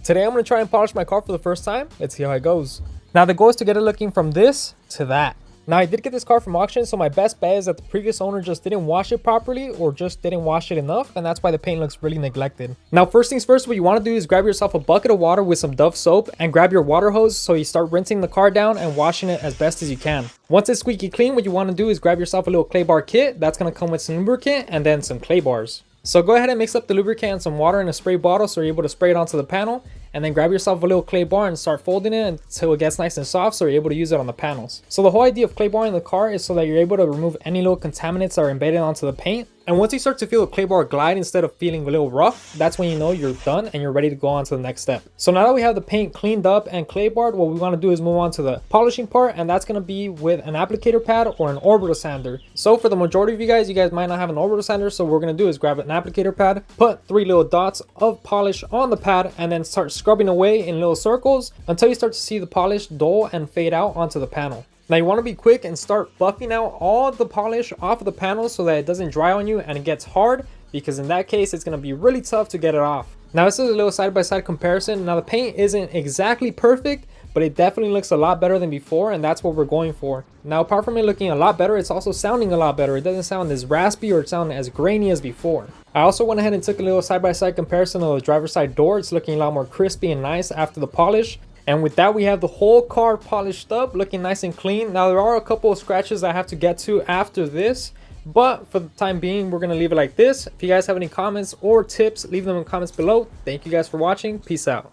Today I'm going to try and polish my car for the first time. Let's see how it goes. Now the goal is to get it looking from this to that. Now I did get this car from auction, so my best bet is that the previous owner just didn't wash it properly or just didn't wash it enough, and that's why the paint looks really neglected. Now first things first, what you want to do is grab yourself a bucket of water with some Dove soap and grab your water hose, so you start rinsing the car down and washing it as best as you can. Once it's squeaky clean, what you want to do is grab yourself a little clay bar kit. That's going to come with some lubricant and then some clay bars. So go ahead and mix up the lubricant and some water in a spray bottle so you're able to spray it onto the panel, and then grab yourself a little clay bar and start folding it until it gets nice and soft so you're able to use it on the panels. So the whole idea of clay bar in the car is so that you're able to remove any little contaminants that are embedded onto the paint. And once you start to feel the clay bar glide instead of feeling a little rough, that's when you know you're done and you're ready to go on to the next step. So now that we have the paint cleaned up and clay barred, what we want to do is move on to the polishing part, and that's going to be with an applicator pad or an orbital sander. So for the majority of you guys might not have an orbital sander, so what we're going to do is grab an applicator pad, put 3 little dots of polish on the pad, and then start scrubbing away in little circles until you start to see the polish dull and fade out onto the panel. Now you want to be quick and start buffing out all the polish off of the panel so that it doesn't dry on you and it gets hard, because in that case it's going to be really tough to get it off. Now this is a little side-by-side comparison. Now the paint isn't exactly perfect, but it definitely looks a lot better than before, and that's what we're going for. Now apart from it looking a lot better, it's also sounding a lot better. It doesn't sound as raspy or sound as grainy as before. I also went ahead and took a little side-by-side comparison of the driver's side door. It's looking a lot more crispy and nice after the polish. And with that, we have the whole car polished up, looking nice and clean. Now there are a couple of scratches I have to get to after this, but for the time being, we're going to leave it like this. If you guys have any comments or tips, leave them in the comments below. Thank you guys for watching. Peace out.